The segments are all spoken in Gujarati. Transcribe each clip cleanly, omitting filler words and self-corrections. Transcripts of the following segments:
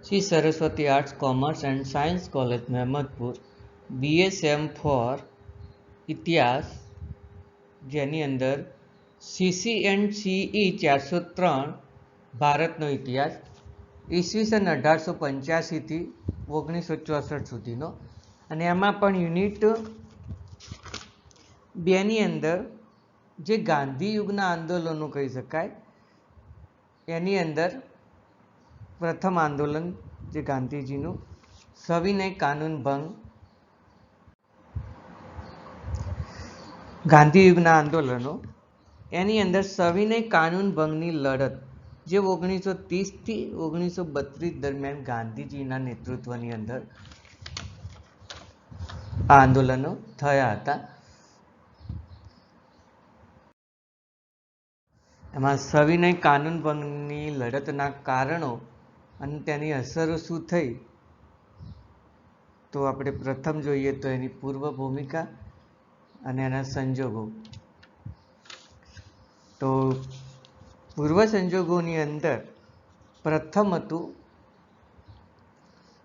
Shri Saraswati arts commerce and science college Mehmadpur BSM for इतिहास जेनी अंदर CC एंड CE 403 भारतનો ઇતિહાસ ઈસવીસન 1885 થી 1964 સુધીનો અને એમાં પણ યુનિટ 2 ની અંદર જે ગાંધી યુગના આંદોલનો કહી શકાય એની અંદર પ્રથમ આંદોલન જે ગાંધીજીનું સવિનય કાનૂન ભંગ ગાંધી યુગના આંદોલનો એની અંદર સવિનય કાનૂન ભંગની લડત જે 1930 થી 1932 દરમિયાન ગાંધીજીના નેતૃત્વની અંદર આ આંદોલનો થયા હતા. એમાં સવિનય કાનૂન ભંગની લડતના કારણો અને તેની અસરો શું થઈ તો આપણે પ્રથમ જોઈએ તો એની પૂર્વ ભૂમિકા અને એના સંજોગો. તો પૂર્વ સંજોગોની અંદર પ્રથમ હતું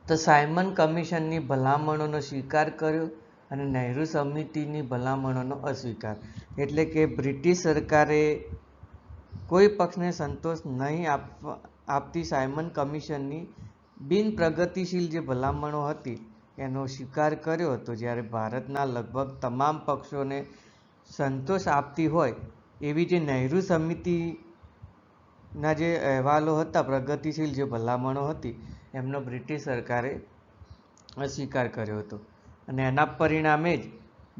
તો સાયમન કમિશનની ભલામણોનો સ્વીકાર કર્યો અને નહેરુ સમિતિની ભલામણોનો અસ્વીકાર. એટલે કે બ્રિટિશ સરકારે કોઈ પક્ષને સંતોષ નહીં આપતી સાયમન કમિશનની બિન પ્રગતિશીલ જે ભલામણો હતી એનો સ્વીકાર કર્યો હતો, જ્યારે ભારતના લગભગ તમામ પક્ષોને સંતોષ આપતી હોય એવી જે નહેરુ સમિતિના જે અહેવાલો હતા, પ્રગતિશીલ જે ભલામણો હતી એમનો બ્રિટિશ સરકારે અસ્વીકાર કર્યો હતો. અને એના પરિણામે જ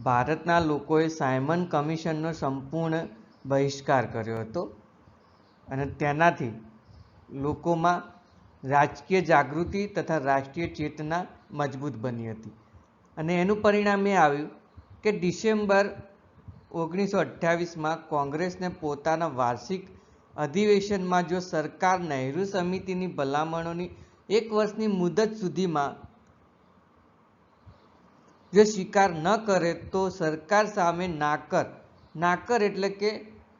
ભારતના લોકોએ સાયમન કમિશનનો સંપૂર્ણ બહિષ્કાર કર્યો હતો અને તેનાથી લોકોમાં રાજકીય જાગૃતિ તથા રાષ્ટ્રીય ચેતના મજબૂત બની હતી. અને એનું પરિણામ એ આવ્યું કે ડિસેમ્બર 1928માં કોંગ્રેસને પોતાના વાર્ષિક અધિવેશનમાં જો સરકાર નહેરુ સમિતિની ભલામણોની 1 વર્ષની મુદત સુધીમાં જો સ્વીકાર ન કરે તો સરકાર સામે નાકર એટલે કે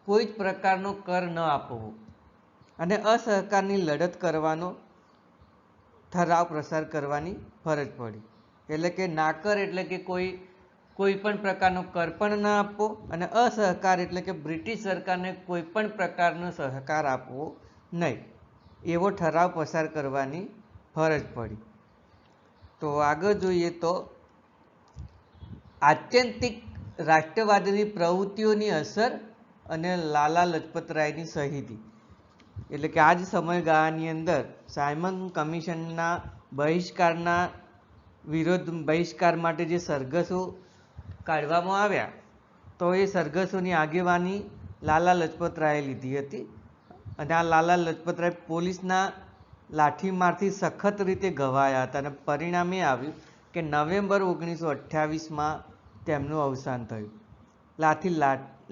કોઈ જ પ્રકારનો કર ન આપવો અને અસહકારની લડત કરવાનો ઠરાવ પ્રસાર કરવાની ફરજ પડી. એટલે કે નાકર એટલે કે કોઈ પણ પ્રકારનો કર પણ ન આપવો અને અસહકાર એટલે કે બ્રિટિશ સરકારને કોઈ પણ પ્રકારનો સહકાર આપવો નહીં, એવો ઠરાવ પસાર કરવાની ફરજ પડી. તો આગળ જોઈએ તો આત્યંતિક રાષ્ટ્રવાદની પ્રવૃત્તિઓની અસર અને લાલા લજપતરાયની શહીદી. એટલે કે આ જ સમયગાળાની અંદર સાયમન કમિશનના બહિષ્કાર માટે જે સરઘસો કાઢવામાં આવ્યા તો એ સરઘસોની આગેવાની લાલા લજપતરાયે લીધી હતી. અને આ લાલા લજપતરાય પોલીસના લાઠીમારથી સખત રીતે ઘવાયા હતા અને પરિણામે આવ્યું કે નવેમ્બર 1928માં તેમનું અવસાન થયું.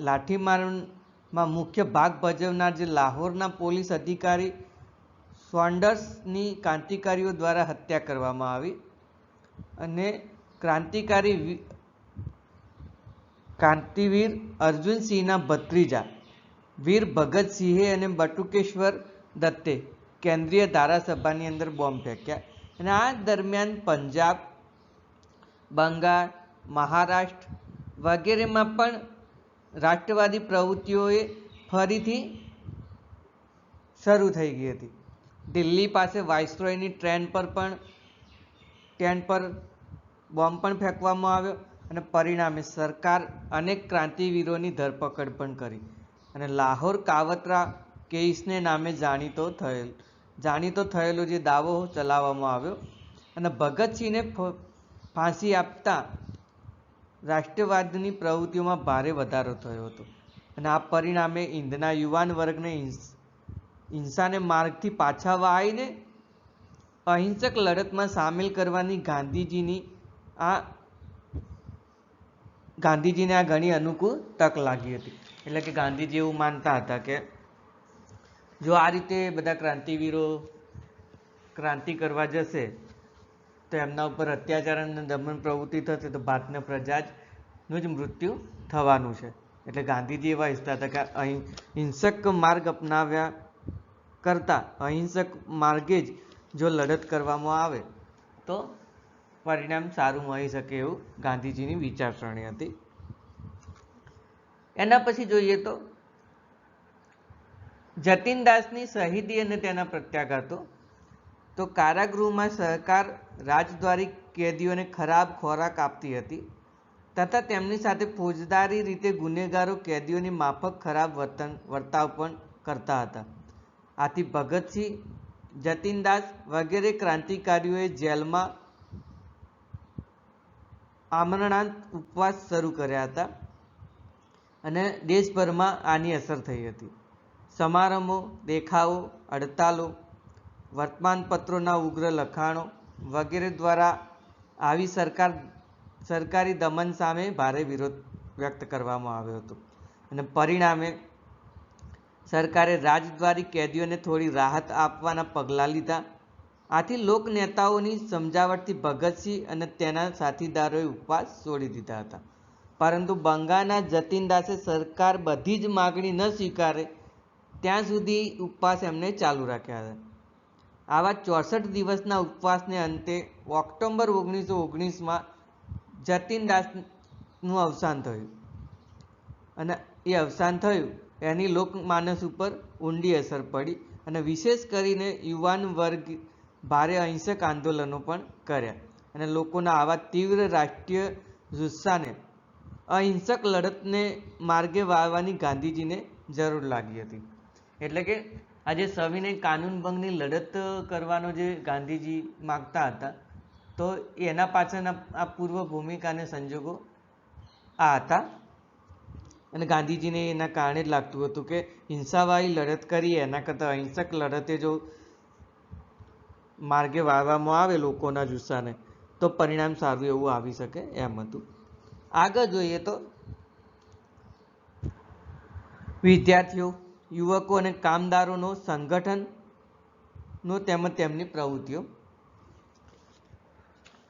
લાઠીમારમાં મુખ્ય ભાગ ભજવનાર જે લાહોરના પોલીસ અધિકારી સોન્ડર્સની ક્રાંતિકારીઓ દ્વારા હત્યા કરવામાં આવી અને ક્રાંતિવીર અર્જુનસિંહના ભત્રીજા વીર ભગતસિંહે અને બટુકેશ્વર દત્તે કેન્દ્રીય ધારાસભાની અંદર બોમ્બ ફેંક્યા. અને આ દરમિયાન પંજાબ, બંગાળ, મહારાષ્ટ્ર વગેરેમાં પણ રાષ્ટ્રવાદી પ્રવૃત્તિઓએ ફરીથી શરૂ થઈ ગઈ હતી. દિલ્હી પાસે વાઇસરોયની ટ્રેન પર બોમ્બ પણ ફેંકવામાં આવ્યો અને પરિણામે સરકાર અનેક ક્રાંતિવીરોની ધરપકડ પણ કરી અને લાહોર કાવતરા કેસને નામે જાણીતો થયેલો જે દાવો ચલાવવામાં આવ્યો અને ભગતસિંહને ફાંસી આપતા રાષ્ટ્રવાદની પ્રવૃત્તિઓમાં ભારે વધારો થયો હતો. અને આ પરિણામે હિંદના યુવાન વર્ગને હિંસાને માર્ગથી પાછા વાળીને અહિંસક લડતમાં સામેલ કરવાની ગાંધીજીને આ ઘણી અનુકૂળ તક લાગી હતી. એટલે કે ગાંધીજી એવું માનતા હતા કે જો આ રીતે બધા ક્રાંતિવીરો ક્રાંતિ કરવા જશે તો એમના ઉપર અત્યાચાર અને દમન પ્રવૃત્તિ થશે તો ભારતની પ્રજાનું જ મૃત્યુ થવાનું છે. એટલે ગાંધીજી એવા ઈચ્છતા હતા કે અહીં હિંસક માર્ગ અપનાવ્યા કરતાં અહિંસક માર્ગે જ જો લડત કરવામાં આવે તો પરિણામ સારું મળી શકે એવું ગાંધીજીની વિચારસરણી હતી. એના પછી જોઈએ તો જતીનદાસની શહીદી અને તેના પ્રત્યાઘાતો. તો કારાગૃહમાં સરકાર રાજદ્વારી કેદીઓને ખરાબ ખોરાક આપતી હતી તથા તેમની સાથે ફોજદારી રીતે ગુનેગારો કેદીઓની માફક ખરાબ વર્તાવ પણ કરતા હતા. આથી ભગતસિંહ, જતીનદાસ વગેરે ક્રાંતિકારીઓએ જેલમાં આમરણાંત ઉપવાસ શરૂ કર્યા હતા અને દેશભરમાં આની અસર થઈ હતી. સમારંભો, દેખાવો, હડતાલો, વર્તમાનપત્રોના ઉગ્ર લખાણો વગેરે દ્વારા આવી સરકારી દમન સામે ભારે વિરોધ વ્યક્ત કરવામાં આવ્યો હતો અને પરિણામે સરકારે રાજદ્વારી કેદીઓને થોડી રાહત આપવાના પગલાં લીધા. આથી લોકનેતાઓની સમજાવટથી ભગતસિંહ અને તેના સાથીદારોએ ઉપવાસ છોડી દીધા હતા. પરંતુ બંગાળના જતીનદાસે સરકાર બધી જ માગણી ન સ્વીકારે ત્યાં સુધી ઉપવાસ એમને ચાલુ રાખ્યા હતા. આવા 64 દિવસના ઉપવાસને અંતે ઓક્ટોબર 1919માં જતીનદાસનું અવસાન થયું અને એ અવસાન થયું એની લોકમાનસ ઉપર ઊંડી અસર પડી અને વિશેષ કરીને યુવાન વર્ગ ભારે અહિંસક આંદોલનો પણ કર્યા અને લોકોના આવા તીવ્ર રાષ્ટ્રીય જુસ્સાને અહિંસક લડતને માર્ગે વાળવાની ગાંધીજીને જરૂર લાગી હતી. એટલે કે આજે સવિનય કાનૂન ભંગની લડત કરવાનો જે ગાંધીજી માગતા હતા તો એના પાછળના આ પૂર્વ ભૂમિકા અને સંજોગો આ હતા અને ગાંધીજીને એના કારણે જ લાગતું હતું કે હિંસાવાળી લડત કરીએ એના કરતાં અહિંસક લડતે જો માર્ગે વાળવામાં આવે લોકોના જુસ્સાને તો પરિણામ સારું એવું આવી શકે એમ હતું. આગળ જોઈએ તો વિદ્યાર્થીઓ, યુવકો અને કામદારોનો સંગઠનનો તેમજ તેમની પ્રવૃત્તિઓ.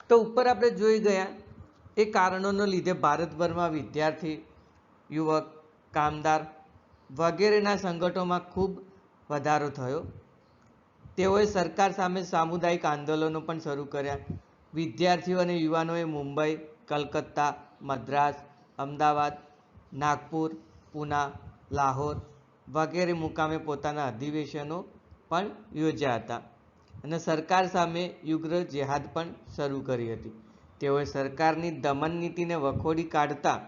તો ઉપર આપણે જોઈ ગયા એ કારણોને લીધે ભારતભરમાં વિદ્યાર્થી, યુવક, કામદાર વગેરેના સંગઠનોમાં ખૂબ વધારો થયો. તેઓએ સરકાર સામે સામુદાયિક આંદોલનો પણ શરૂ કર્યા. વિદ્યાર્થીઓ અને યુવાનોએ મુંબઈ, કલકત્તા, મદ્રાસ, અમદાવાદ, નાગપુર, પૂના, લાહોર વગેરે મુકામે પોતાના અધિવેશનો પણ યોજ્યા હતા અને સરકાર સામે ઉગ્ર જેહાદ પણ શરૂ કરી હતી. તેઓએ સરકારની દમન નીતિને વખોડી કાઢતા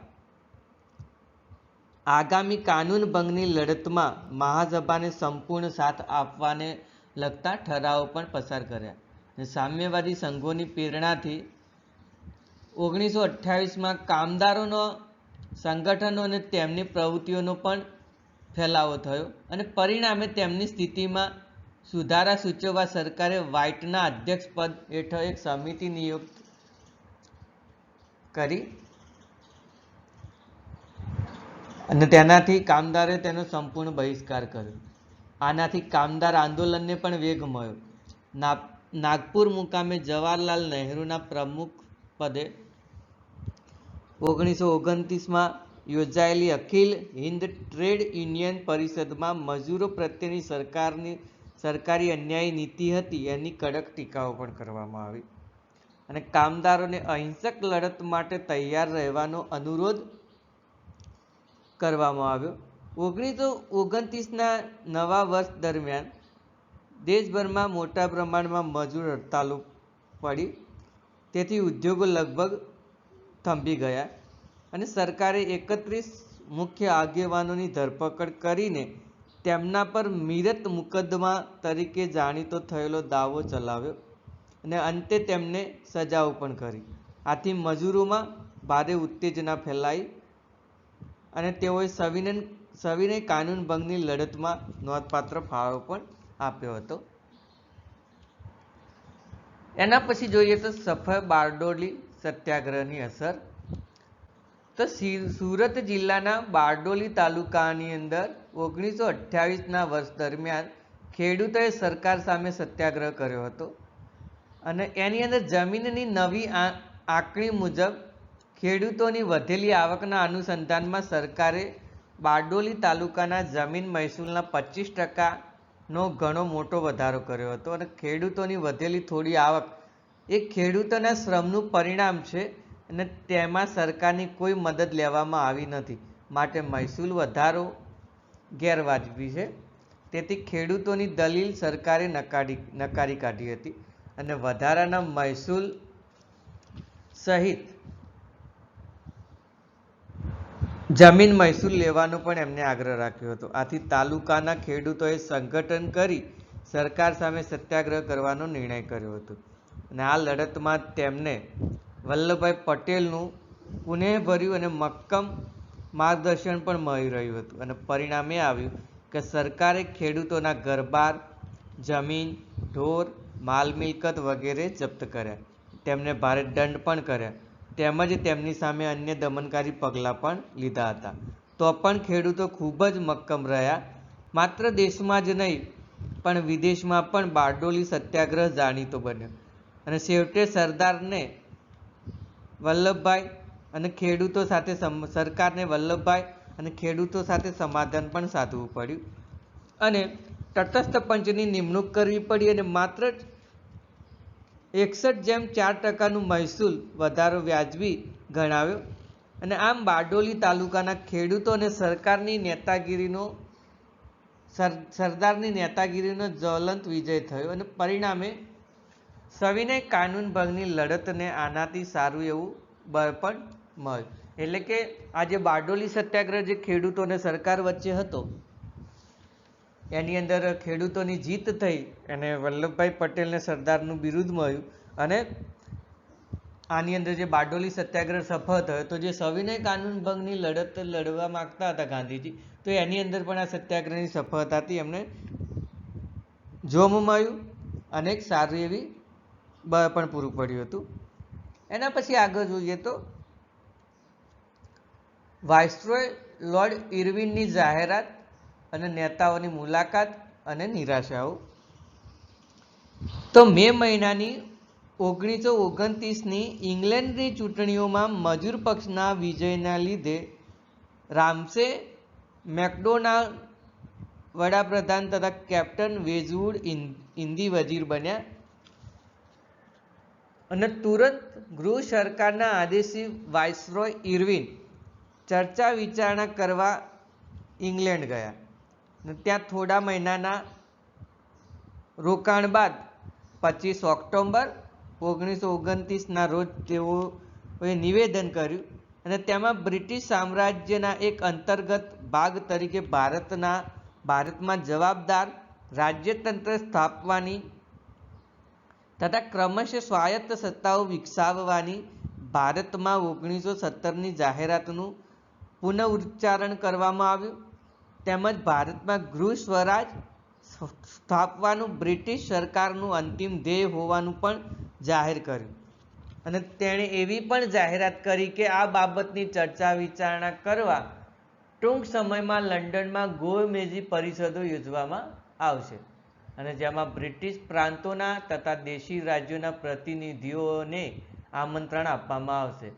આગામી કાનૂન ભંગની લડતમાં મહાસભાને સંપૂર્ણ સાથ આપવાને લગતા ઠરાવો પણ પસાર કર્યા. સામ્યવાદી સંઘોની પ્રેરણાથી 1928માં કામદારોનો સંગઠનો અને તેમની પ્રવૃત્તિઓનો પણ ફેલાવો થયો અને પરિણામે તેમની સ્થિતિમાં સુધારા સૂચવવા સરકારે વ્હાઇટના અધ્યક્ષ પદ હેઠળ એક સમિતિ નિયુક્ત કરી અને તેનાથી કામદારોએ તેનો સંપૂર્ણ બહિષ્કાર કર્યો. આનાથી કામદાર આંદોલનને પણ વેગ મળ્યો. નાગપુર મુકામે જવાહરલાલ નહેરુના પ્રમુખ પદે 1929માં યોજાયેલી અખિલ હિન્દ ટ્રેડ યુનિયન પરિષદમાં મજૂરો પ્રત્યેની સરકારી અન્યાયી નીતિ હતી એની કડક ટીકાઓ પણ કરવામાં આવી અને કામદારોને અહિંસક લડત માટે તૈયાર રહેવાનો અનુરોધ કરવામાં આવ્યો. 1929ના નવા વર્ષ દરમિયાન દેશભરમાં મોટા પ્રમાણમાં મજૂર હડતાલો પડી તેથી ઉદ્યોગો લગભગ થંભી ગયા અને સરકારે 31 મુખ્ય આગેવાનોની ધરપકડ કરીને તેમના પર મીરત મુકદ્દમા તરીકે જાણીતો થયેલો દાવો ચલાવ્યો અને અંતે તેમને સજાઓ પણ કરી. આથી મજૂરોમાં ભારે ઉત્તેજના ફેલાઈ અને તેઓએ સવિનય કાનૂન ભંગની લડતમાં નોંધપાત્ર ફાળો પણ આપ્યો હતો. એના પછી જોઈએ તો સફળ બારડોલી સત્યાગ્રહની અસર. તો સુરત જિલ્લાના બારડોલી તાલુકાની અંદર 1928ના વર્ષ દરમિયાન ખેડૂતોએ સરકાર સામે સત્યાગ્રહ કર્યો હતો અને એની અંદર જમીનની નવી આંકણી મુજબ ખેડૂતોની વધેલી આવકના અનુસંધાનમાં સરકારે બારડોલી તાલુકાના જમીન મહેસૂલના 25% નો ઘણો મોટો વધારો કર્યો હતો અને ખેડૂતોની વધેલી થોડી આવક એ ખેડૂતોના શ્રમનું પરિણામ છે અને તેમાં સરકારની કોઈ મદદ લેવામાં આવી નથી, માટે મહેસૂલ વધારો ગેરવાજબી છે। તેથી ખેડૂતોની દલીલ સરકારે નકારી કાઢી હતી અને વધારાના મહેસૂલ સહિત જમીન મહેસૂલ લેવાનો પણ એમને આગ્રહ રાખ્યો હતો। આથી તાલુકાના ખેડૂતોએ સંગઠન કરી સરકાર સામે સત્યાગ્રહ કરવાનો નિર્ણય કર્યો હતો અને આ લડતમાં તેમને વલ્લભભાઈ પટેલનું કુનેહભર્યું અને મક્કમ માર્ગદર્શન પણ મળી રહ્યું હતું અને પરિણામે આવ્યું કે સરકારે ખેડૂતોના ઘરબાર, જમીન, ઢોર, માલ મિલકત વગેરે જપ્ત કર્યા, તેમને ભારે દંડ પણ કર્યા, તેમજ તેમની સામે અન્ય દમનકારી પગલાં પણ લીધા હતા। તો પણ ખેડૂતો ખૂબ જ મક્કમ રહ્યા। માત્ર દેશમાં જ નહીં પણ વિદેશમાં પણ બારડોલી સત્યાગ્રહ જાણીતો બન્યો અને છેવટે સરદારને વલ્લભભાઈ અને ખેડૂતો સાથે સરકારને વલ્લભભાઈ અને ખેડૂતો સાથે સમાધાન પણ સાધવું પડ્યું અને તટસ્થ પંચની નિમણૂક કરવી પડી અને માત્ર 61.4% મહેસૂલ વધારો વ્યાજબી ગણાવ્યો અને આમ બારડોલી તાલુકાના ખેડૂતો અને સરદારની નેતાગીરીનો જ્વલંત વિજય થયો અને પરિણામે સવિનય કાનૂન ભંગની લડતને આનાથી સારું એવું બળ પણ મળ્યું। એટલે કે આ જે બારડોલી સત્યાગ્રહ જે ખેડૂતો અને સરકાર વચ્ચે હતો એની અંદર ખેડૂતોની જીત થઈ અને વલ્લભભાઈ પટેલને સરદારનું બિરુદ મળ્યું અને આની અંદર જે બારડોલી સત્યાગ્રહ સફળ થયો, તો જે સવિનય કાનૂન ભંગની લડત લડવા માગતા હતા ગાંધીજી, તો એની અંદર પણ આ સત્યાગ્રહની સફળતાથી એમને જોમ મળ્યું અને એક સારી એવી બળ પણ પૂરું પડ્યું હતું। એના પછી આગળ જોઈએ તો વાઇસરોય લોર્ડ ઇરવિનની જાહેરાત અને નેતાઓની મુલાકાત અને નિરાશાઓ। તો મે મહિનાની 1929ની ઇંગ્લેન્ડની ચૂંટણીઓમાં મજૂર પક્ષના વિજયના લીધે રામસે મેકડોનાલ્ડ વડાપ્રધાન તથા કેપ્ટન વેજવુડ હિન્દી વજીર બન્યા અને તુરંત ગૃહ સરકારના આદેશી વાઇસરોય ઇરવિન ચર્ચા વિચારણા કરવા ઇંગ્લેન્ડ ગયા અને ત્યાં થોડા મહિનાના રોકાણ બાદ 25 ઓક્ટોબર 1929ના રોજ તેઓએ નિવેદન કર્યું અને તેમાં બ્રિટિશ સામ્રાજ્યના એક અંતર્ગત ભાગ તરીકે ભારતમાં જવાબદાર રાજ્યતંત્ર સ્થાપવાની તથા ક્રમશઃ સ્વાયત્ત સત્તાઓ વિકસાવવાની ભારતમાં 1917ની જાહેરાતનું પુનરુચ્ચારણ કરવામાં આવ્યું તેમજ ભારતમાં ગૃહ સ્વરાજ સ્થાપવાનું બ્રિટિશ સરકારનું અંતિમ ધ્યેય હોવાનું પણ જાહેર કર્યું અને તેણે એવી પણ જાહેરાત કરી કે આ બાબતની ચર્ચા વિચારણા કરવા ટૂંક સમયમાં લંડનમાં ગોળમેજી પરિષદો યોજવામાં આવશે અને જેમાં બ્રિટિશ પ્રાંતોના તથા દેશી રાજ્યોના પ્રતિનિધિઓને આમંત્રણ આપવામાં આવશે।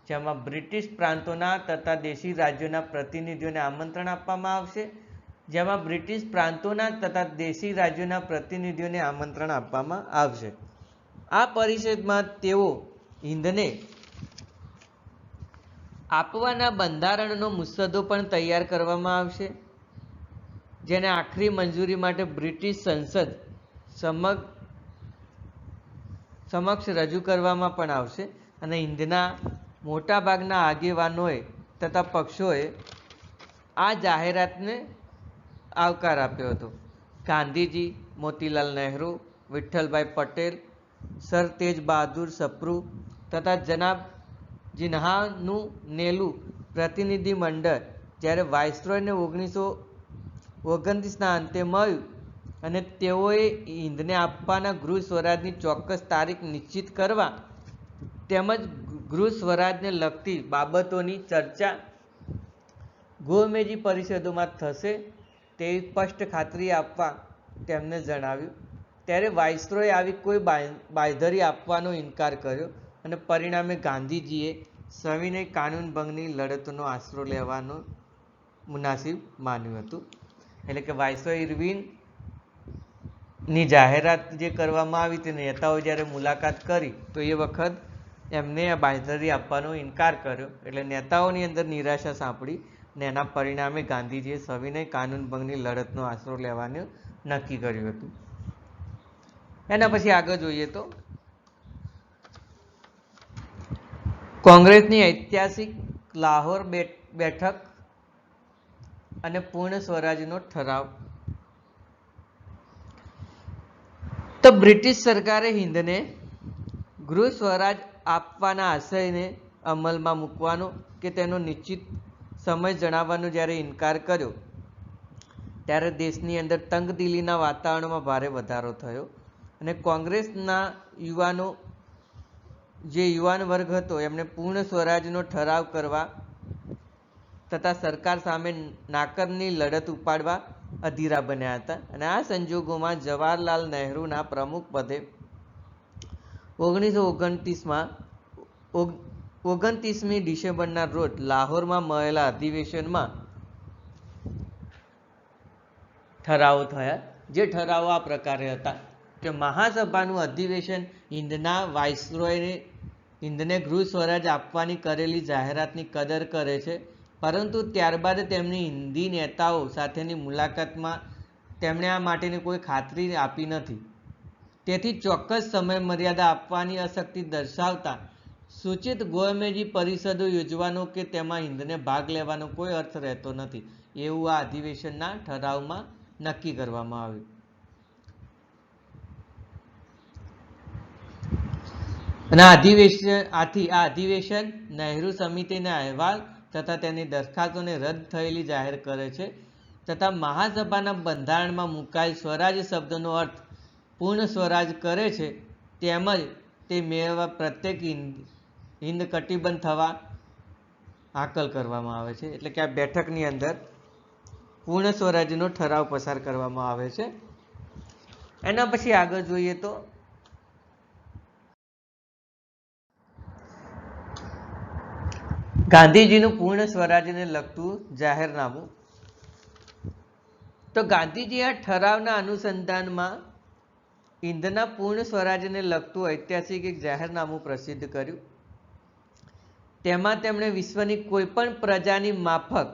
જેમાં બ્રિટિશ પ્રાંતોના તથા દેશી રાજ્યોના પ્રતિનિધિઓને આમંત્રણ આપવામાં આવશે જેમાં બ્રિટિશ પ્રાંતોના તથા દેશી રાજ્યોના પ્રતિનિધિઓને આમંત્રણ આપવામાં આવશે। આ પરિષદમાં તેઓ હિંદને આપવાના બંધારણનો મુસદ્દો પણ તૈયાર કરવામાં આવશે જેને આખરી મંજૂરી માટે બ્રિટિશ સંસદ સમક્ષ રજૂ કરવામાં પણ આવશે અને હિંદના મોટાભાગના આગેવાનોએ તથા પક્ષોએ આ જાહેરાતને આવકાર આપ્યો હતો। ગાંધીજી, મોતીલાલ નહેરુ, વિઠ્ઠલભાઈ પટેલ, સર તેજ બહાદુર સપ્રુ તથા જનાબ જીન્હાનું નેલું પ્રતિનિધિ મંડળ જ્યારે વાઇસરોયને 1929ના અંતે મળ્યું અને તેઓએ હિંદને આપવાના ગૃહ સ્વરાજની ચોક્કસ તારીખ નિશ્ચિત કરવા તેમજ ગૃહ સ્વરાજને લગતી બાબતોની ચર્ચા ગોળમેજી પરિષદોમાં થશે તેવી સ્પષ્ટ ખાતરી આપવા તેમને જણાવ્યું ત્યારે વાઇસરોયે આવી કોઈ બાંયધરી આપવાનો ઇનકાર કર્યો અને પરિણામે ગાંધીજીએ સવિનય કાનૂન ભંગની લડતનો આશરો લેવાનું મુનાસિબ માન્યું હતું। એટલે કે વાઇસરોય ઇરવિન ની જાહેરાત જે કરવામાં આવી તે નેતાઓ જ્યારે મુલાકાત કરી તો એ વખત એમને આ બાંયધરી આપવાનો ઇનકાર કર્યો, એટલે નેતાઓની અંદર નિરાશા સાંપડી ને એના પરિણામે ગાંધીજીએ સવિનય કાનૂન ભંગની લડતનો આશરો લેવાનું નક્કી કર્યું હતું. એના પછી આગળ જોઈએ તો કોંગ્રેસની ઐતિહાસિક લાહોર બેઠક અને પૂર્ણ સ્વરાજનો ઠરાવ. તો બ્રિટિશ સરકારે હિન્દને ગૃહ સ્વરાજ આપવાના આશયને અમલમાં મૂકવાનો કે તેનો નિશ્ચિત સમય જણાવવાનો જ્યારે ઇનકાર કર્યો ત્યારે દેશની અંદર તંગદિલીના વાતાવરણમાં ભારે વધારો થયો અને કોંગ્રેસના યુવાનો જે યુવાન વર્ગ હતો એમને પૂર્ણ સ્વરાજનો ઠરાવ કરવા તથા સરકાર સામે નાકરની લડત ઉપાડવા અધીરા બન્યા હતા. અને આ સંજોગોમાં જવાહરલાલ નહેરુના પ્રમુખ પદે 1929મી ડિસેમ્બરના રોજ લાહોરમાં મળેલા અધિવેશનમાં ઠરાવો થયા. જે ઠરાવો આ પ્રકારે હતા કે મહાસભાનું અધિવેશન હિન્દના વાઇસરોયને હિન્દને ગૃહ સ્વરાજ આપવાની કરેલી જાહેરાતની કદર કરે છે, પરંતુ ત્યારબાદ તેમની હિન્દી નેતાઓ સાથેની મુલાકાતમાં તેમણે આ માટેની કોઈ ખાતરી આપી નથી. તેથી ચોક્કસ સમય મર્યાદા આપવાની અશક્તિ દર્શાવતા સૂચિત ગોળમેજી પરિષદો યોજવાનો કે તેમાં હિન્દને ભાગ લેવાનો કોઈ અર્થ રહેતો નથી એવું આ અધિવેશનના ઠરાવમાં નક્કી કરવામાં આવ્યું. અને આ અધિવેશન નહેરુ સમિતિના અહેવાલ તથા તેની દરખાસ્તોને રદ થયેલી જાહેર કરે છે તથા મહાસભાના બંધારણમાં મુકાયેલ સ્વરાજ શબ્દનો અર્થ પૂર્ણ સ્વરાજ કરે છે તેમજ તે મેળવવા પ્રત્યેક હિન્દ કટિબદ્ધ થવા હાકલ કરવામાં આવે છે. એટલે કે આ બેઠકની અંદર પૂર્ણ સ્વરાજનો ઠરાવ પસાર કરવામાં આવે છે. એના પછી આગળ જોઈએ તો ગાંધીજીનું પૂર્ણ સ્વરાજને લગતું જાહેરનામું. તો ગાંધીજી આ ઠરાવના અનુસંધાનમાં હિન્દના પૂર્ણ સ્વરાજને લગતું ઐતિહાસિક એક જાહેરનામું પ્રસિદ્ધ કર્યું. તેમાં તેમણે વિશ્વની કોઈ પણ પ્રજાની માફક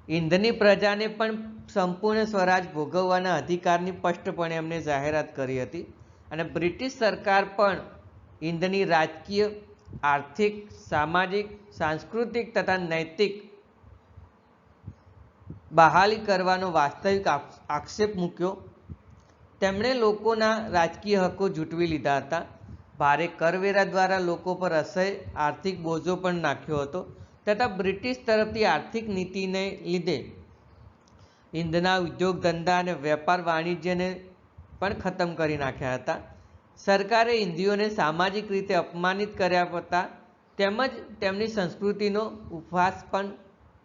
હિન્દની પ્રજાને પણ સંપૂર્ણ સ્વરાજ ભોગવવાના અધિકારની સ્પષ્ટપણે એમને જાહેરાત કરી હતી. અને બ્રિટિશ સરકાર પણ હિન્દની રાજકીય, આર્થિક, સામાજિક, સાંસ્કૃતિક તથા નૈતિક બહાલી કરવાનો વાસ્તવિક આક્ષેપ મૂક્યો. તેમણે લોકોના રાજકીય હકો ઝૂંટવી લીધા હતા. ભારે કરવેરા દ્વારા લોકો પર અસહ્ય આર્થિક બોજો પણ નાખ્યો હતો તથા બ્રિટિશ તરફથી આર્થિક નીતિને લીધે હિન્દના ઉદ્યોગ ધંધા અને વેપાર વાણિજ્યને પણ ખતમ કરી નાખ્યા હતા. સરકારે હિન્દીઓને સામાજિક રીતે અપમાનિત કર્યા હતા તેમજ તેમની સંસ્કૃતિનો ઉપહાસ પણ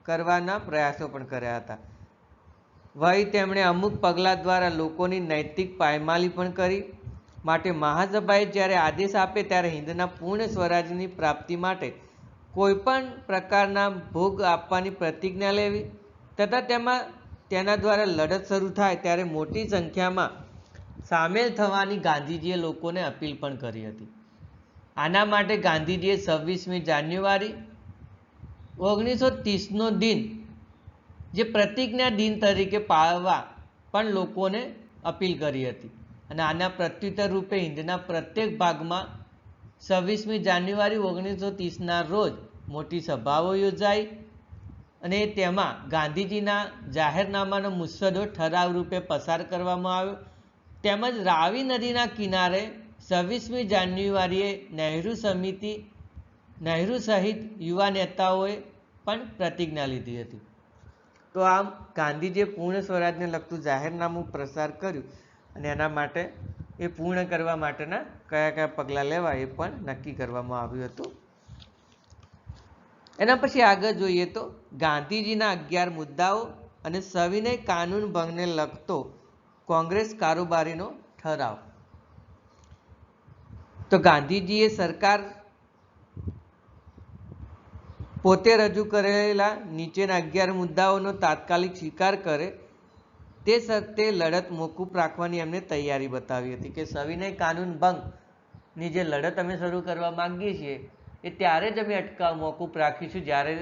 કરવાના પ્રયાસો પણ કર્યા હતા. વળી તેમણે અમુક પગલાં દ્વારા લોકોની નૈતિક પાયમાલી પણ કરી. માટે મહાસભાએ જ્યારે આદેશ આપે ત્યારે હિન્દના પૂર્ણ સ્વરાજની પ્રાપ્તિ માટે કોઈપણ પ્રકારના ભોગ આપવાની પ્રતિજ્ઞા લેવી તથા તેના દ્વારા લડત શરૂ થાય ત્યારે મોટી સંખ્યામાં સામેલ થવાની ગાંધીજીએ લોકોને અપીલ પણ કરી હતી. આના માટે ગાંધીજીએ 26મી જાન્યુઆરી 1930નો દિન જે પ્રતિજ્ઞા દિન તરીકે પાળવા પણ લોકોને અપીલ કરી હતી. અને આના પ્રત્યુત્તર રૂપે હિન્દના પ્રત્યેક ભાગમાં 26મી જાન્યુઆરી 1930ના રોજ મોટી સભાઓ યોજાઈ અને તેમાં ગાંધીજીના જાહેરનામાનો મુસદ્દો ઠરાવ રૂપે પસાર કરવામાં આવ્યો. તેમજ રાવી નદીના કિનારે 26મી જાન્યુઆરીએ નહેરુ સહિત યુવા નેતાઓએ પણ પ્રતિજ્ઞા લીધી હતી. તો આમ ગાંધીજીએ પૂર્ણ સ્વરાજને લગતું જાહેરનામું પ્રસાર કર્યું અને એના માટે એ પૂર્ણ કરવા માટેના કયા કયા પગલાં લેવા એ પણ નક્કી કરવામાં આવ્યું હતું. એના પછી આગળ જોઈએ તો ગાંધીજીના 11 મુદ્દાઓ અને સવિનય કાનૂન ભંગને લગતો કોંગ્રેસ કારોબારીનો ઠરાવ. તો ગાંધીજીએ સરકાર પોતે રજૂ કરેલા નીચેના 11 મુદ્દાઓનો તાત્કાલિક સ્વીકાર કરે તે લડત મોકૂફ રાખવાની એમને તૈયારી બતાવી હતી કે સવિનય કાનૂન ભંગની જે લડત અમે શરૂ કરવા માંગીએ છીએ એ ત્યારે જ અમે મોકૂફ રાખીશું જ્યારે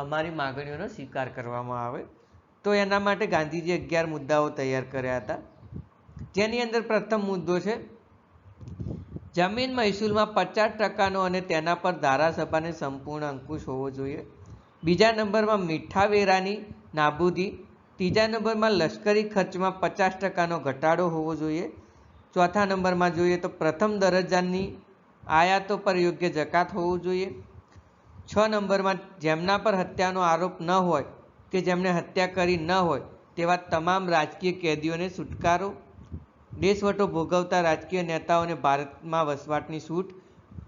અમારી માગણીઓનો સ્વીકાર કરવામાં આવે. તો એના માટે ગાંધીજીએ 11 મુદ્દાઓ તૈયાર કર્યા હતા, જેની અંદર પ્રથમ મુદ્દો છે જમીન મહેસૂલમાં 50% અને તેના પર ધારાસભાને સંપૂર્ણ અંકુશ હોવો જોઈએ. બીજા નંબરમાં મીઠા વેરાની નાબૂદી. ત્રીજા નંબરમાં લશ્કરી ખર્ચમાં 50%નો ઘટાડો હોવો જોઈએ. ચોથા નંબરમાં જોઈએ તો પ્રથમ દરજ્જાની આયાતો પર યોગ્ય જકાત હોવું જોઈએ. 6 નંબરમાં જેમના પર હત્યાનો આરોપ ન હોય કે જેમણે હત્યા કરી ન હોય તેવા તમામ રાજકીય કેદીઓને છુટકારો. દેશવટો ભોગવતા રાજકીય નેતાઓને ભારતમાં વસવાટની છૂટ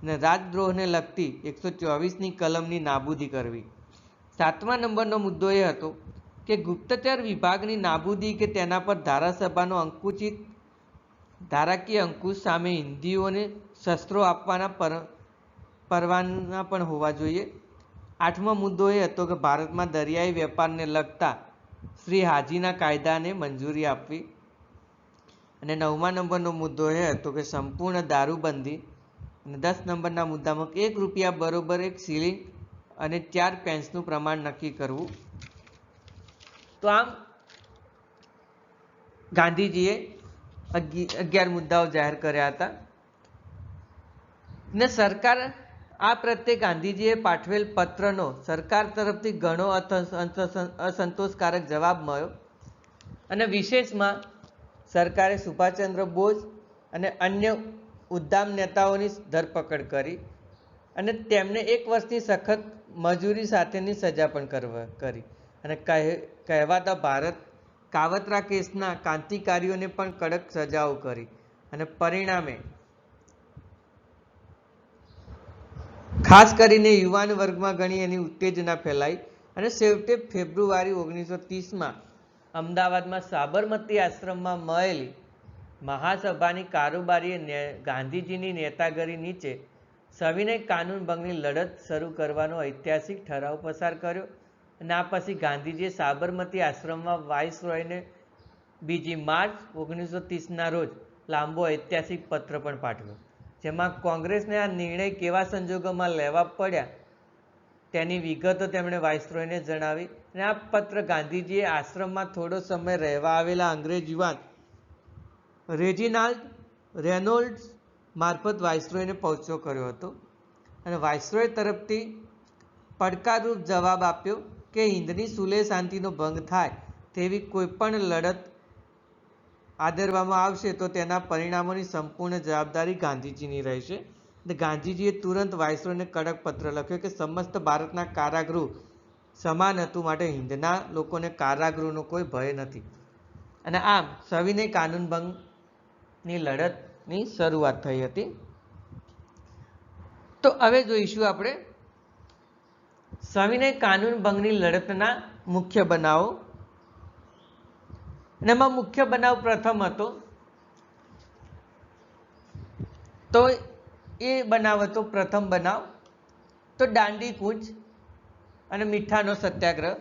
અને રાજદ્રોહને લગતી 124ની કલમની નાબૂદી કરવી. 7મા નંબરનો મુદ્દો એ હતો કે ગુપ્તચર વિભાગની નાબૂદી કે તેના પર ધારાસભાનો અંકુચિત ધારાકીય અંકુશ સામે હિન્દીઓને શસ્ત્રો આપવાના પરવાના પણ હોવા જોઈએ. 8મો મુદ્દો એ હતો કે ભારતમાં દરિયાઈ વેપારને લગતા શ્રી હાજીના કાયદાને મંજૂરી આપવી. અને 9મા નંબરનો મુદ્દો એ હતો કે સંપૂર્ણ દારૂબંધી. અને 10 નંબરના મુદ્દામાં 1 રૂપિયા બરોબર 1 શિલિંગ અને 4 પેન્સનું પ્રમાણ નક્કી કરવું. તો આમ ગાંધીજીએ 11 મુદ્દાઓ જાહેર કર્યા હતા ને સરકાર આ પ્રત્યે ગાંધીજીએ પાઠવેલ પત્રનો સરકાર તરફથી ઘણો અસંતોષકારક જવાબ મળ્યો. અને વિશેષમાં સરકારે સુભાષચંદ્ર બોઝ અને અન્ય ઉદ્દામ નેતાઓની ધરપકડ કરી અને તેમને 1 વર્ષની સખત મજૂરી સાથેની સજા પણ કરી અને કહેવાતા ભારત કાવતરા કેસના ક્રાંતિકારીઓને પણ કડક સજાઓ કરી અને પરિણામે ખાસ કરીને યુવાન વર્ગમાં ઘણી એની ઉત્તેજના ફેલાઈ અને છેવટે ફેબ્રુઆરી 1930માં અમદાવાદમાં સાબરમતી આશ્રમમાં મળેલી મહાસભાની કારોબારીએ ગાંધીજીની નેતાગીરી નીચે સવિનય કાનૂન ભંગની લડત શરૂ કરવાનો ઐતિહાસિક ઠરાવ પસાર કર્યો. અને આ પછી ગાંધીજીએ સાબરમતી આશ્રમમાં વાઇસરોયને 2 માર્ચ 1930ના રોજ લાંબો ઐતિહાસિક પત્ર પણ પાઠવ્યો, જેમાં કોંગ્રેસને આ નિર્ણય કેવા સંજોગોમાં લેવા પડ્યા તેની વિગતો તેમણે વાઇસરોયને જણાવી. અને આ પત્ર ગાંધીજીએ આશ્રમમાં થોડો સમય રહેવા આવેલા અંગ્રેજ યુવાન રેજિનાલ્ડ રેનોલ્ડ્સ મારફત વાઇસરોયને પહોંચો કર્યો હતો. અને વાઇસરોય તરફથી પડકારરૂપ જવાબ આપ્યો કે હિંદની સુલેહ શાંતિનો ભંગ થાય તેવી કોઈપણ લડત આદરવામાં આવશે તો તેના પરિણામોની સંપૂર્ણ જવાબદારી ગાંધીજીની રહેશે. ગાંધીજીએ તુરંત વાઇસરોયને કડક પત્ર લખ્યો કે સમસ્ત ભારતના કારાગૃહ સમાન હતું, માટે હિંદના લોકોને કારાગૃહનો કોઈ ભય નથી. અને આમ સવિનય કાનૂન ભંગની લડતની શરૂઆત થઈ હતી. તો હવે જોઈશું આપણે સવિનય કાનૂન ભંગની લડતના મુખ્ય બનાવો. અને એમાં મુખ્ય બનાવ પ્રથમ હતો તો એ બનાવ હતો પ્રથમ બનાવ તો દાંડી કૂચ અને મીઠાનો સત્યાગ્રહ.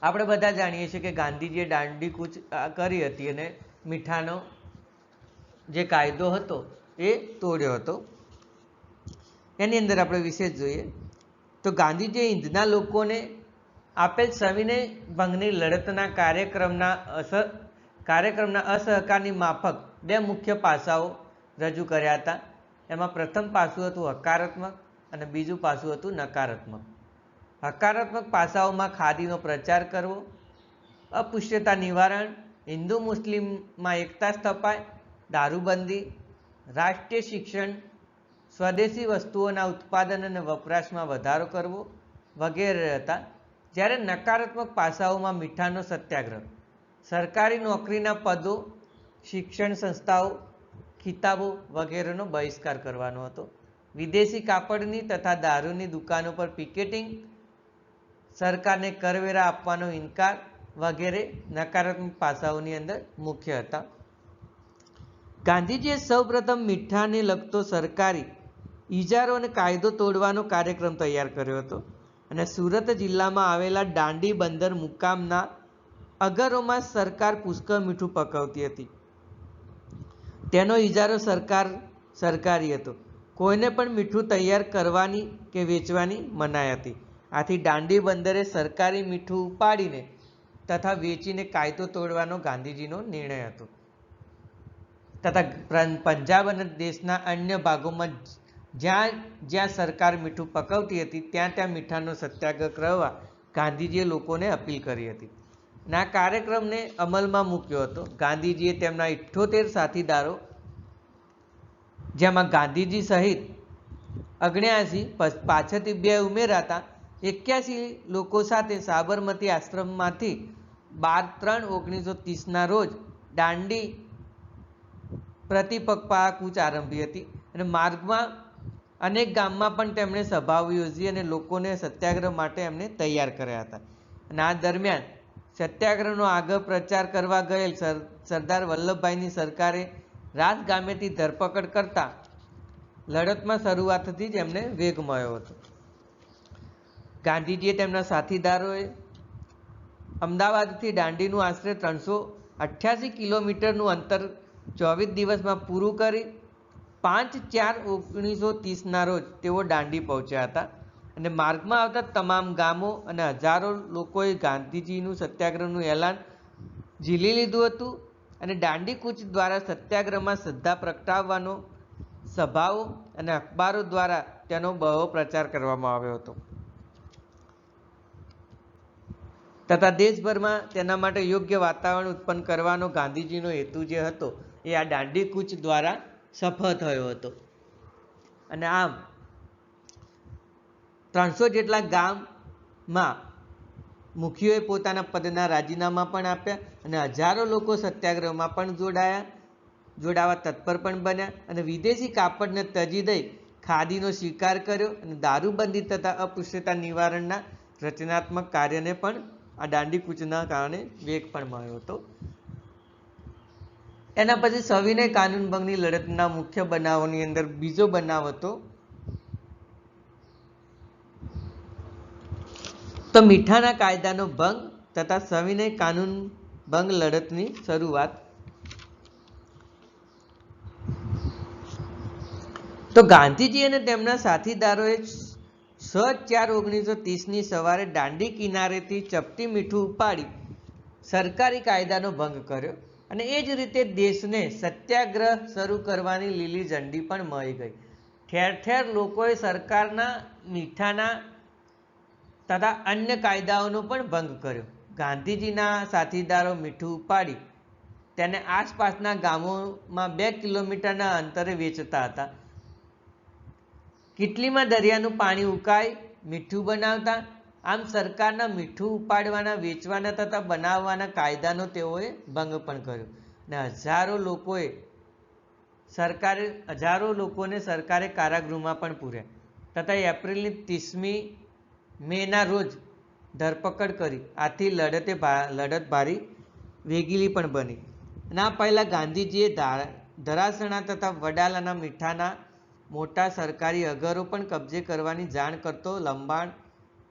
આપણે બધા જાણીએ છીએ કે ગાંધીજીએ દાંડી કૂચ કરી હતી અને મીઠાનો જે કાયદો હતો એ તોડ્યો હતો. એની અંદર આપણે વિશેષ જોઈએ તો ગાંધીજીએ હિંદના લોકોને આપેલ સવિનય ભંગની લડતના કાર્યક્રમના અસહકારની માફક 2 મુખ્ય પાસાઓ રજૂ કર્યા હતા. એમાં પ્રથમ પાસું હતું હકારાત્મક અને બીજું પાસું હતું નકારાત્મક. હકારાત્મક પાસાઓમાં ખાદીનો પ્રચાર કરવો, અસ્પૃશ્યતા નિવારણ, હિન્દુ મુસ્લિમમાં એકતા સ્થપાય, દારૂબંધી, રાષ્ટ્રીય શિક્ષણ, સ્વદેશી વસ્તુઓના ઉત્પાદન અને વપરાશમાં વધારો કરવો વગેરે હતા. જ્યારે નકારાત્મક પાસાઓમાં મીઠાનો સત્યાગ્રહ, સરકારી નોકરીના પદો, શિક્ષણ સંસ્થાઓ, ખિતાબો વગેરેનો બહિષ્કાર કરવાનો હતો. વિદેશી કાપડની તથા દારૂની દુકાનો પર પિકેટિંગ, સરકારને કરવેરા આપવાનો ઇનકાર વગેરે નકારાત્મક પાસાઓની અંદર મુખ્ય હતા. ગાંધીજીએ સૌપ્રથમ મીઠાને લગતો સરકારી ઇજારો અને કાયદો તોડવાનો કાર્યક્રમ તૈયાર કર્યો હતો અને સુરત જિલ્લામાં આવેલા દાંડી બંદર મુકામના અગરોમાં સરકાર પુષ્કળ મીઠું પકવતી હતી. તેનો ઇજારો સરકારી હતો. કોઈને પણ મીઠું તૈયાર કરવાની કે વેચવાની મનાઈ હતી. આથી દાંડી બંદરે સરકારી મીઠું ઉપાડીને તથા વેચીને કાયદો તોડવાનો ગાંધીજીનો નિર્ણય હતો. તથા પંજાબ અને દેશના અન્ય ભાગોમાં જ્યાં જ્યાં સરકાર મીઠું પકવતી હતી ત્યાં ત્યાં મીઠાનો સત્યાગ્રહ કરવા ગાંધીજીએ લોકોને અપીલ કરી હતી. અને આ કાર્યક્રમને અમલમાં મૂક્યો હતો. ગાંધીજીએ તેમના 78 સાથીદારો, જેમાં ગાંધીજી સહિત 79 પાછળથી 2 ઉમેરાતા 81 લોકો સાથે સાબરમતી આશ્રમમાંથી 12/3/1930ના રોજ દાંડી પ્રતિપક્ષ કૂચ આરંભી હતી. અને માર્ગમાં અનેક ગામમાં પણ તેમણે સભાઓ યોજી અને લોકોને સત્યાગ્રહ માટે એમને તૈયાર કર્યા હતા. અને આ દરમિયાન સત્યાગ્રહનો આગળ પ્રચાર કરવા ગયેલ સરદાર વલ્લભભાઈની સરકારે રાત ગામેથી ધરપકડ કરતા લડતમાં શરૂઆતથી જ એમને વેગ મળ્યો હતો. ગાંધીજીએ તેમના સાથીદારોએ અમદાવાદથી દાંડીનું આશરે 388 કિલોમીટરનું અંતર 24 દિવસમાં પૂરું કરી 5/4/1930ના રોજ તેઓ દાંડી પહોંચ્યા હતા. અને માર્ગમાં આવતા તમામ ગામો અને હજારો લોકોએ ગાંધીજીનું સત્યાગ્રહનું એલાન ઝીલી લીધું હતું. અને દાંડી કૂચ દ્વારા સત્યાગ્રહમાં શ્રદ્ધા પ્રગટાવવાનો સભાઓ અને અખબારો દ્વારા તેનો બહુ પ્રચાર કરવામાં આવ્યો હતો. તથા દેશભરમાં તેના માટે યોગ્ય વાતાવરણ ઉત્પન્ન કરવાનો ગાંધીજીનો હેતુ જે હતો એ આ દાંડી કૂચ દ્વારા સફળ થયો હતો. અને આમ 300 જેટલા ગામમાં મુખીઓએ પોતાના પદના રાજીનામા પણ આપ્યા અને હજારો લોકો સત્યાગ્રહમાં પણ જોડાવા તત્પર પણ બન્યા. અને વિદેશી કાપડને તજી દઈ ખાદીનો સ્વીકાર કર્યો. અને દારૂબંધી તથા અસ્પૃશ્યતા નિવારણના રચનાત્મક કાર્યને પણ આ દાંડી કૂચના કારણે વેગ પણ મળ્યો હતો. એના પછી સવિનય કાનૂન ભંગની લડતના મુખ્ય બનાવોની અંદર બીજો બનાવ હતો તો મીઠાના કાયદાનો ભંગ તથા સવિનય કાનૂન ભંગ લડતની શરૂઆત. તો ગાંધીજી અને તેમના સાથીદારોએ 6/4/1930ની સવારે દાંડી કિનારેથી ચપટી મીઠું ઉપાડી સરકારી કાયદાનો ભંગ કર્યો. અને એ જ રીતે દેશને સત્યાગ્રહ શરૂ કરવાની લીલી ઝંડી પણ મળી ગઈ. ઠેર ઠેર લોકોએ સરકારના મીઠાના તથા અન્ય કાયદાઓનો પણ ભંગ કર્યો. ગાંધીજીના સાથીદારો મીઠું ઉપાડી તેને આસપાસના ગામોમાં 2 કિલોમીટરના અંતરે વેચતા હતા. કેટલીમાં દરિયાનું પાણી ઉકાળી મીઠું બનાવતા. આમ સરકારના મીઠું ઉપાડવાના, વેચવાના તથા બનાવવાના કાયદાનો તેઓએ ભંગ પણ કર્યો. અને હજારો લોકોને સરકારે કારાગૃહમાં પણ પૂર્યા તથા એપ્રિલની 30મી મેના રોજ ધરપકડ કરી. આથી લડત ભારી વેગીલી પણ બની. અને આ પહેલાં ગાંધીજીએ ધરાસણા તથા વડાલાના મીઠાના મોટા સરકારી અગરો પણ કબજે કરવાની જાણ કરતો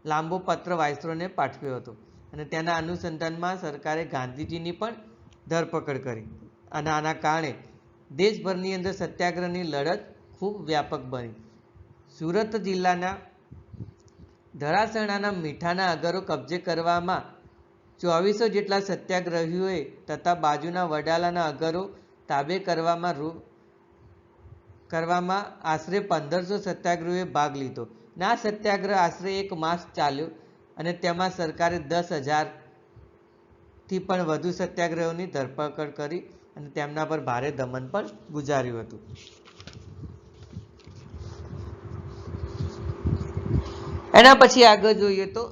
લાંબો પત્ર વાઇસરોયને પાઠવ્યો હતો. અને તેના અનુસંધાનમાં સરકારે ગાંધીજીની પણ ધરપકડ કરી. અને આના કારણે દેશભરની અંદર સત્યાગ્રહની લડત ખૂબ વ્યાપક બની. સુરત જિલ્લાના ધરાસણાના મીઠાના અગરો કબજે કરવામાં 2400 જેટલા સત્યાગ્રહીઓએ તથા બાજુના વડાલાના અગરો તાબે કરવામાં આશરે 1500 સત્યાગ્રહીઓએ ભાગ લીધો. અને આ સત્યાગ્રહ આશરે 1 માસ ચાલ્યો. અને તેમાં સરકારે 10,000થી પણ વધુ સત્યાગ્રહીઓની ધરપકડ કરી અને તેમના પર ભારે દમન પણ ગુજાર્યું હતું. એના પછી આગળ જોઈએ તો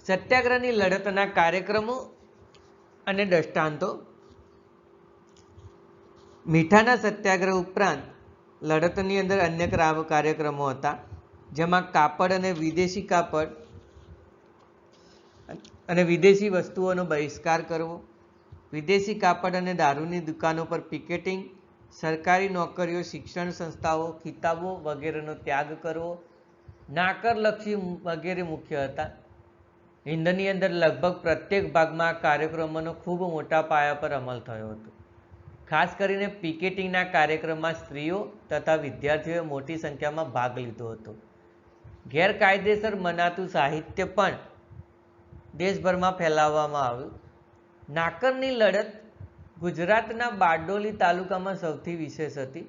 સત્યાગ્રહની લડતના કાર્યક્રમો અને દ્રષ્ટાંતો. મીઠાના સત્યાગ્રહ ઉપરાંત લડતની અંદર અન્ય કાર્યક્રમો હતા, જેમાં કાપડ અને વિદેશી વસ્તુઓનો બહિષ્કાર કરવો, વિદેશી કાપડ અને દારૂની દુકાનો પર પિકેટિંગ, સરકારી નોકરીઓ, શિક્ષણ સંસ્થાઓ, ખિતાબો વગેરેનો ત્યાગ કરવો, નાકરલક્ષી વગેરે મુખ્ય હતા. હિંદની અંદર લગભગ પ્રત્યેક ભાગમાં આ કાર્યક્રમોનો ખૂબ મોટા પાયા પર અમલ થયો હતો. ખાસ કરીને પિકેટિંગના કાર્યક્રમમાં સ્ત્રીઓ તથા વિદ્યાર્થીઓએ મોટી સંખ્યામાં ભાગ લીધો હતો. ગેરકાયદેસર મનાતું સાહિત્ય પણ દેશભરમાં ફેલાવવામાં આવ્યું. નાકરની લડત ગુજરાતના બારડોલી તાલુકામાં સૌથી વિશેષ હતી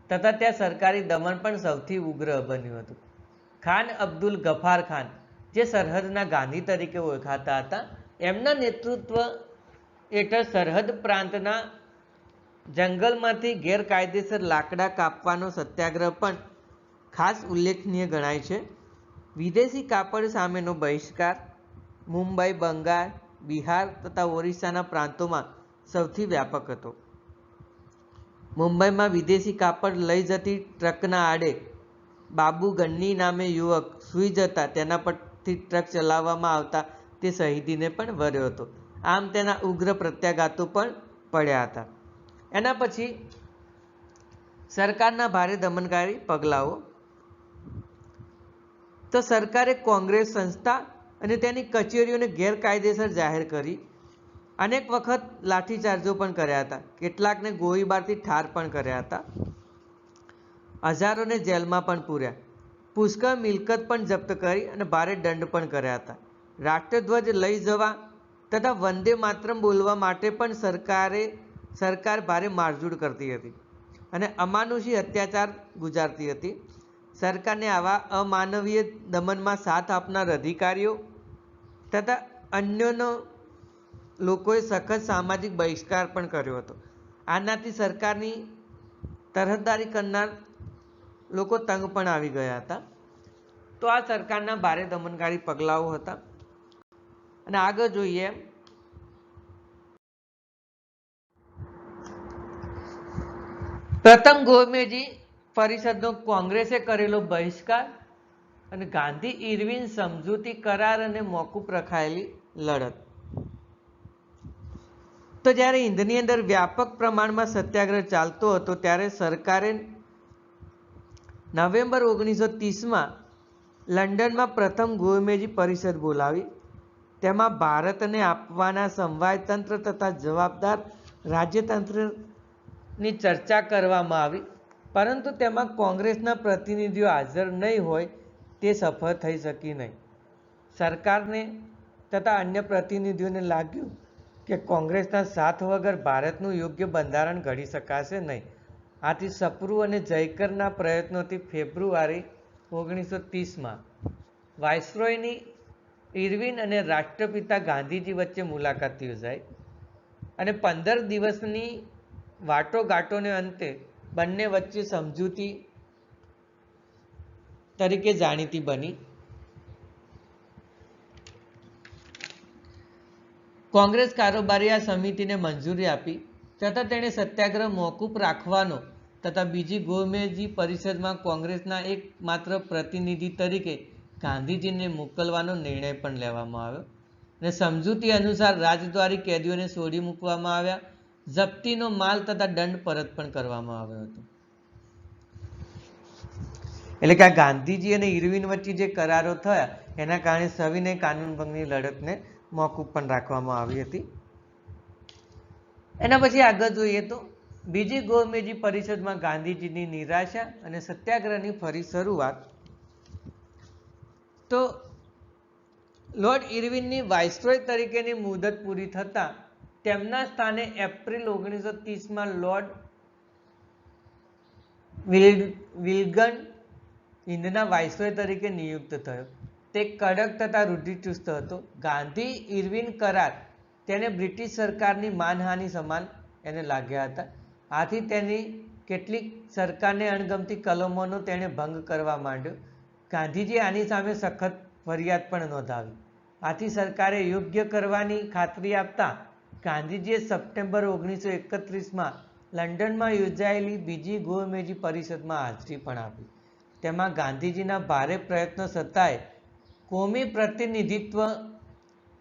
તથા ત્યાં સરકારી દમન પણ સૌથી ઉગ્ર બન્યું હતું. ખાન અબ્દુલ ગફાર ખાન, જે સરહદના ગાંધી તરીકે ઓળખાતા હતા, એમના નેતૃત્વ હેઠળ સરહદ પ્રાંતના જંગલમાંથી ગેરકાયદેસર લાકડા કાપવાનો સત્યાગ્રહ પણ ખાસ ઉલ્લેખનીય ગણાય છે. વિદેશી કાપડ સામેનો બહિષ્કાર મુંબઈ, બંગાળ, બિહાર તથા ઓરિસ્સાના પ્રાંતોમાં સૌથી વ્યાપક હતો. મુંબઈમાં વિદેશી કાપડ લઈ જતી ટ્રકના આડે બાબુ ગન્ની નામે યુવક સૂઈ જતા તેના પરથી ટ્રક ચલાવવામાં આવતા તે શહીદીને પણ વર્યો હતો. આમ તેના ઉગ્ર પ્રત્યાઘાતો પણ પડ્યા હતા. એના પછી સરકારના ભારે દમનકારી પગલાઓ. તો સરકારે કોંગ્રેસ સંસ્થા અને તેની કચેરીઓને ગેરકાયદેસર જાહેર કરી. અનેક વખત લાઠીચાર્જો પણ કર્યા હતા. કેટલાકને ગોળીબારથી ઠાર પણ કર્યા હતા. હજારોને જેલમાં પણ પૂર્યા. પુષ્કળ મિલકત પણ જપ્ત કરી અને ભારે દંડ પણ કર્યા હતા. રાષ્ટ્રધ્વજ લઈ જવા તથા વંદે માતરમ બોલવા માટે પણ સરકાર ભારે મારઝૂડ કરતી હતી અને અમાનુષી અત્યાચાર ગુજારતી હતી. સરકારને આવા અમાનવીય દમનમાં સાથ આપનાર અધિકારીઓ તથા અન્યનો લોકોએ સખત સામાજિક બહિષ્કાર પણ કર્યો હતો. આનાથી સરકારની તરફદારી કરનાર લોકો તંગ પણ આવી ગયા હતા. તો આ સરકારના ભારે દમનકારી પગલાઓ હતા. અને આગળ જોઈએ, પ્રથમ ગોમેજી પરિષદનો કોંગ્રેસે કરેલો બહિષ્કાર અને ગાંધી ઇરવિન સમજૂતી કરાર અને મોકૂફ રખાયેલી લડત. તો જ્યારે હિંદની અંદર વ્યાપક પ્રમાણમાં સત્યાગ્રહ ચાલતો હતો ત્યારે સરકારે નવેમ્બર 1930માં લંડનમાં પ્રથમ ગોમેજી પરિષદ બોલાવી. તેમાં ભારતને આપવાના સમવાયતંત્ર તથા જવાબદાર રાજ્યતંત્રની ચર્ચા કરવામાં આવી, પરંતુ તેમાં કોંગ્રેસના પ્રતિનિધિઓ હાજર નહીં હોય તે સફળ થઈ શકી નહીં. સરકારને તથા અન્ય પ્રતિનિધિઓને લાગ્યું કે કોંગ્રેસના સાથ વગર ભારતનું યોગ્ય બંધારણ ઘડી શકાશે નહીં. આથી સપ્રુ અને જયકરના પ્રયત્નોથી ફેબ્રુઆરી 1930માં વાઇસરોયની ઇરવિન અને રાષ્ટ્રપિતા ગાંધીજી વચ્ચે મુલાકાત યોજાઈ અને 15 દિવસની વાટાઘાટોને અંતે બંને વચ્ચે સમજૂતી તરીકે જાણીતી બની. કોંગ્રેસ કારોબારી આ સમિતિને મંજૂરી આપી તથા તેણે સત્યાગ્રહ મોકૂફ રાખવાનો તથા બીજી ગોમેજી પરિષદમાં કોંગ્રેસના એકમાત્ર પ્રતિનિધિ તરીકે ગાંધીજીને મોકલવાનો નિર્ણય પણ લેવામાં આવ્યો અને સમજૂતી અનુસાર રાજદ્વારી કેદીઓને છોડી મૂકવામાં આવ્યા. જપ્તીનો માલ તથા દંડ પરત પણ કરવામાં આવ્યો હતો. એટલે કે આ ગાંધીજી અને ઇરવિન વચ્ચે જે કરારો થયા એના કારણે સવિનય કાનૂન ભંગની લડતને મોકૂફ પણ રાખવામાં આવી હતી. એના પછી આગળ જોઈએ તો બીજી ગોમેજી પરિષદમાં ગાંધીજીની નિરાશા અને સત્યાગ્રહની ફરી શરૂઆત. તો લોર્ડ ઇરવિનની વાઇસરોય તરીકેની મુદત પૂરી થતાં તેમના સ્થાને એપ્રિલ 1930માં લોર્ડ વિલ્ગન હિંદના વાઇસરોય તરીકે નિયુક્ત થયો. તે કડક તથા રૂઢિચુસ્ત હતો. ગાંધી ઇરવિન કરાર તેને બ્રિટિશ સરકારની માનહાનિ સમાન એને લાગ્યા હતા. આથી તેની કેટલીક સરકારને અણગમતી કલમોનો તેણે ભંગ કરવા માંડ્યો. ગાંધીજી આની સામે સખત ફરિયાદ પણ નોંધાવી. આથી સરકારે યોગ્ય કરવાની ખાતરી આપતા ગાંધીજીએ સપ્ટેમ્બર 1931માં લંડનમાં યોજાયેલી બીજી ગોમેજી પરિષદમાં હાજરી પણ આપી. તેમાં ગાંધીજીના ભારે પ્રયત્નો છતાંય કોમી પ્રતિનિધિત્વ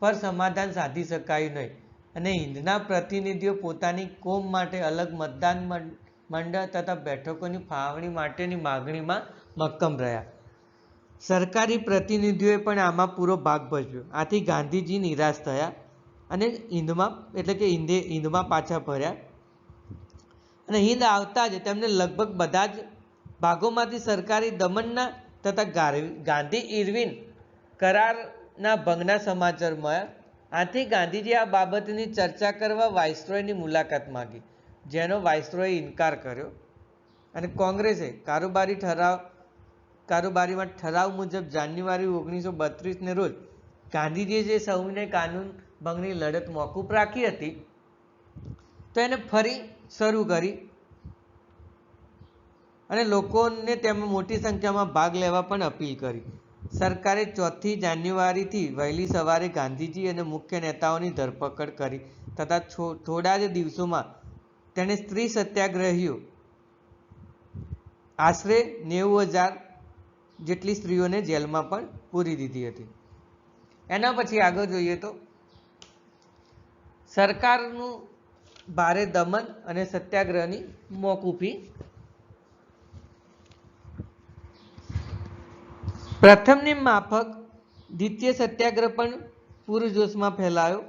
પર સમાધાન સાધી શકાયું નહીં અને હિંદના પ્રતિનિધિઓ પોતાની કોમ માટે અલગ મતદાન મંડળ તથા બેઠકોની ફાળવણી માટેની માગણીમાં મક્કમ રહ્યા. સરકારી પ્રતિનિધિઓએ પણ આમાં પૂરો ભાગ ભજવ્યો. આથી ગાંધીજી નિરાશ થયા અને હિંદમાં પાછા ફર્યા. અને હિંદ આવતા જ તેમને લગભગ બધા જ ભાગોમાંથી સરકારી દમનના તથા ગાંધી ઇરવિન કરારના ભંગના સમાચાર મળ્યા. આથી ગાંધીજી આ બાબતની ચર્ચા કરવા વાઇસરોયની મુલાકાત માંગી, જેનો વાઇસરોયે ઇનકાર કર્યો. અને કોંગ્રેસે કારોબારીમાં ઠરાવ મુજબ જાન્યુઆરી 1932ને રોજ ગાંધીજીએ જે સવિનય કાનૂન ભંગની લડત મોકૂફ રાખી હતી તો એને ફરી શરૂ કરી અને લોકોને તેમાં મોટી સંખ્યામાં ભાગ લેવા પણ અપીલ કરી. સરકારે 4 જાન્યુઆરીથી વહેલી સવારે ગાંધીજી અને મુખ્ય નેતાઓની ધરપકડ કરી તથા થોડા જ દિવસોમાં તેણે સ્ત્રી સત્યાગ્રહીઓ આશરે 90,000 જેટલી સ્ત્રીઓને જેલમાં પણ પૂરી દીધી હતી. એના પછી આગળ જોઈએ તો સરકારનું ભારે દમન અને સત્યાગ્રહની મોકૂફી. પ્રથમની માફક દ્વિતીય સત્યાગ્રહ પણ પૂરજોશમાં ફેલાયો,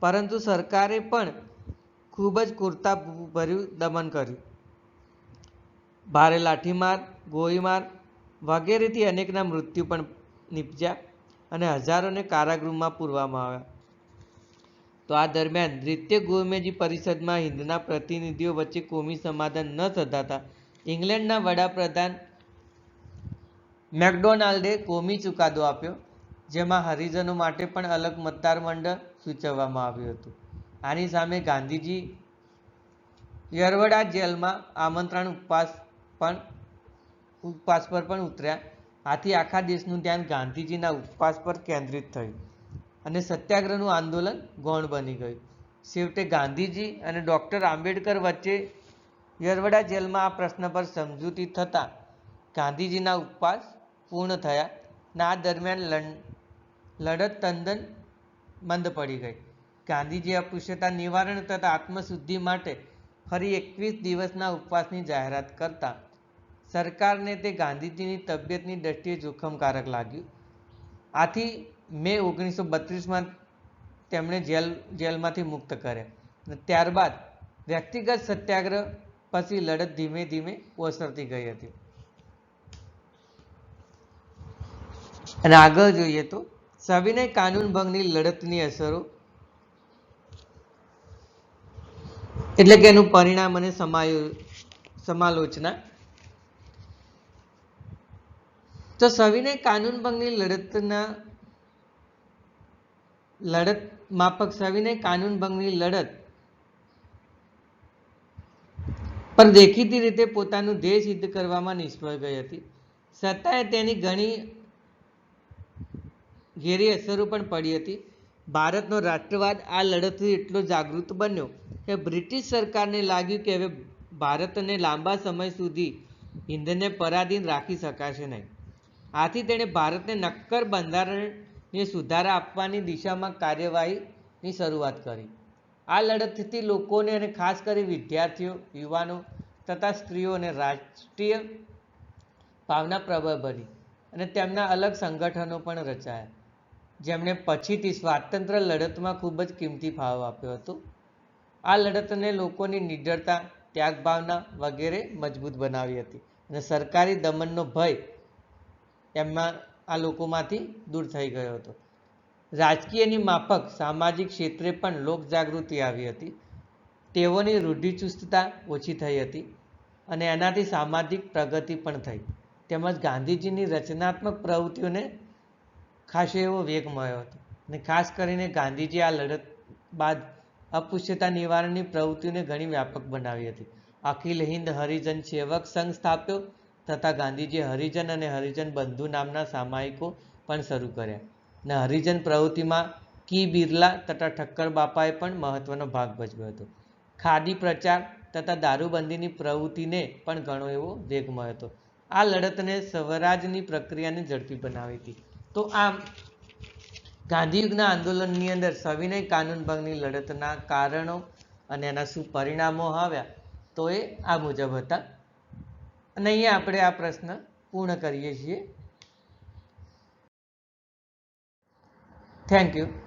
પરંતુ સરકારે પણ ખૂબ જ ક્રૂરતાભર્યું દમન કર્યું. ભારે લાઠીમાર, ગોળીમાર વગેરેથી અનેકના મૃત્યુ પણ નીપજ્યા અને હજારોને કારાગૃહમાં પૂરવામાં આવ્યા. તો આ દરમિયાન દ્વિતીય ગોમેજી પરિષદમાં હિંદના પ્રતિનિધિઓ વચ્ચે કોમી સમાધાન ન થતા ઇંગ્લેન્ડના વડાપ્રધાન મેકડોનાલ્ડે કોમી ચુકાદો આપ્યો, જેમાં હરિજનો માટે પણ અલગ મતદાર મંડળ સૂચવવામાં આવ્યું હતું. આની સામે ગાંધીજી યરવડા જેલમાં આમંત્રણ ઉપવાસ પર પણ ઉતર્યા. આથી આખા દેશનું ધ્યાન ગાંધીજીના ઉપવાસ પર કેન્દ્રિત થયું અને સત્યાગ્રહનું આંદોલન ગૌણ બની ગયું. છેવટે ગાંધીજી અને ડૉક્ટર આંબેડકર વચ્ચે યરવડા જેલમાં આ પ્રશ્ન પર સમજૂતી થતાં ગાંધીજીના ઉપવાસ પૂર્ણ થયા અને આ દરમિયાન લડત તદ્દન મંદ પડી ગઈ. ગાંધીજી અસ્પૃશ્યતા નિવારણ તથા આત્મશુદ્ધિ માટે ફરી 21 દિવસના ઉપવાસની જાહેરાત કરતા સરકારને તે ગાંધીજીની તબિયતની દ્રષ્ટિએ જોખમકારક લાગ્યું. આથી મે 1932માં તેમણે જેલમાંથી મુક્ત કર્યા અને ત્યારબાદ વ્યક્તિગત સત્યાગ્રહ પછી લડત ધીમે ધીમે ઓસરતી ગઈ હતી. અને આગળ જોઈએ તો સવિનય કાનૂન ભંગની લડતની અસરો, એટલે કે એનું પરિણામ અને સમાલોચના. તો સવિનય કાનૂન ભંગની સવિનય કાનૂન ભંગની લડત પર દેખીતી રીતે પોતાનું ધ્યેય સિદ્ધ કરવામાં નિષ્ફળ ગઈ હતી. છતાંય તેની ઘણી ઘેરી અસરો પણ પડી હતી. ભારતનો રાષ્ટ્રવાદ આ લડતથી એટલો જાગૃત બન્યો કે બ્રિટિશ સરકારને લાગ્યું કે હવે ભારતને લાંબા સમય સુધી હિંદને પરાધીન રાખી શકાશે નહીં. આથી તેણે ભારતને નક્કર બંધારણીય સુધારા આપવાની દિશામાં કાર્યવાહીની શરૂઆત કરી. આ લડતથી લોકોને અને ખાસ કરી વિદ્યાર્થીઓ, યુવાનો તથા સ્ત્રીઓને રાષ્ટ્રીય ભાવના પ્રબળ બની અને તેમના અલગ સંગઠનો પણ રચાયા, જેમણે પછીથી સ્વાતંત્ર્ય લડતમાં ખૂબ જ કિંમતી ફાળો આપ્યો હતો. આ લડતને લોકોની નિડરતા, ત્યાગ ભાવના વગેરે મજબૂત બનાવી હતી અને સરકારી દમનનો ભય આ લોકોમાંથી દૂર થઈ ગયો હતો. રાજકીયની માફક સામાજિક ક્ષેત્રે પણ લોકજાગૃતિ આવી હતી. તેઓની રૂઢિચુસ્તતા ઓછી થઈ હતી અને એનાથી સામાજિક પ્રગતિ પણ થઈ. તેમજ ગાંધીજીની રચનાત્મક પ્રવૃત્તિઓને ખાસો એવો વેગ મળ્યો હતો અને ખાસ કરીને ગાંધીજી આ લડત બાદ અસ્પૃશ્યતા નિવારણની પ્રવૃત્તિઓને ઘણી વ્યાપક બનાવી હતી. અખિલ હિન્દ હરિજન સેવક સંઘ સ્થાપ્યો તથા ગાંધીજીએ હરિજન અને હરિજન બંધુ નામના સામાયિકો પણ શરૂ કર્યા અને હરિજન પ્રવૃત્તિમાં કી બિરલા તથા ઠક્કર બાપાએ પણ મહત્વનો ભાગ ભજવ્યો હતો. ખાદી પ્રચાર તથા દારૂબંધીની પ્રવૃત્તિને પણ ઘણો એવો વેગ મળ્યો હતો. આ લડતને સ્વરાજની પ્રક્રિયાને ઝડપી બનાવી હતી. તો આમ ગાંધીયુગના આંદોલનની અંદર સવિનય કાનૂન ભંગની લડતના કારણો અને એના શું પરિણામો આવ્યા તો એ આ મુજબ હતા. અને અહીંયા આપણે આ પ્રશ્ન પૂર્ણ કરીએ છીએ. Thank you.